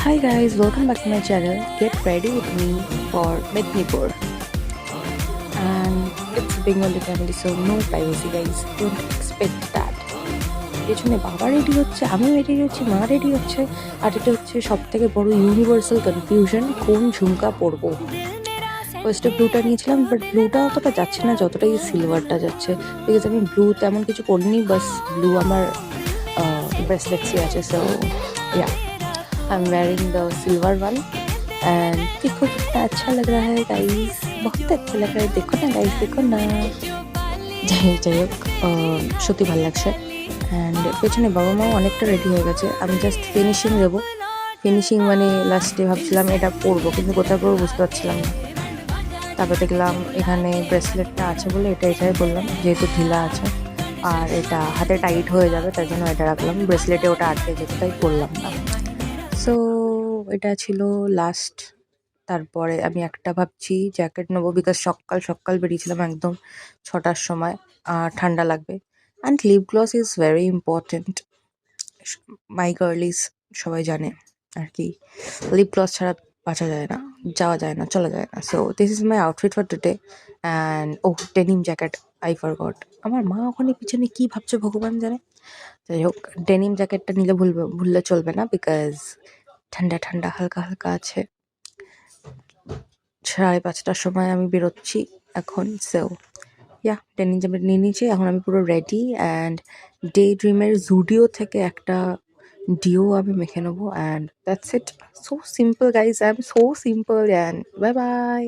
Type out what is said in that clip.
Hi guys, welcome back to my channel. Get ready with me for Mednipur. And it's a Bengali family, so no privacy guys. Don't expect that. পেছনে বাবা ready হচ্ছে, আমি ready হচ্ছি, মা ready হচ্ছে, আর এটা হচ্ছে সব থেকে বড় ইউনিভার্সাল কনফিউশন, কোন ঝুমকা পরবো। ফার্স্টে ব্লুটা নিয়েছিলাম, বাট ব্লুটা অতটা যাচ্ছে না যতটাই সিলভারটা যাচ্ছে, বিকজ আমি ব্লু তেমন কিছু পরিনি, বাস ব্লু আমার ব্রেসলেটসই আছে। সো या I am wearing the silver one and देखो कितना अच्छा लग रहा है गाइस, बहुत अच्छा लग रहा है। देखो ना गाइस, देखो ना। যাই হোক, সত্যি ভালো লাগছে। অ্যান্ড পেছনে বাবা মাও অনেকটা রেডি হয়ে গেছে, আমি জাস্ট ফিনিশিং দেবো। ফিনিশিং মানে লাস্টে ভাবছিলাম এটা পরবো, কিন্তু কোথায় পরবো বুঝতে পারছিলাম না। তারপর দেখলাম এখানে ব্রেসলেটটা আছে বলে এটাই বললাম, যেহেতু ঢিলা আছে আর এটা হাতে টাইট হয়ে যাবে, তাই জন্য এটা রাখলাম। ব্রেসলেটে ওটা আটকে যেত, তাই করলাম না। সো এটা ছিল লাস্ট। তারপরে আমি একটা ভাবছি জ্যাকেট নেবো, বিকজ সকাল সকাল বেরিয়েছিলাম একদম 6টার সময়, আর ঠান্ডা লাগবে। And lip gloss is very important, my girlies সবাই জানে আর কি। লিপ গ্লস ছাড়া বাঁচা যায় না, যাওয়া যায় না, চলা যায় না। So this is my outfit for today. And oh denim jacket, I forgot. আমার মা ওখানে পিছনে কি ভাবছে ভগবান জানে। যাই হোক, ডেনিম জ্যাকেটটা নিলে ভুললে চলবে না, বিকজ ঠান্ডা ঠান্ডা হালকা হালকা আছে। 5:30টার সময় আমি বেরোচ্ছি এখন। সো ডেনিম জ্যাকেট নিয়ে নিয়েছি, এখন আমি পুরো রেডি। অ্যান্ড ডে ড্রিমের জুডিও থেকে একটা ডিও আমি মেখে নেবো, and that's it. So simple guys, I am so simple. And bye bye.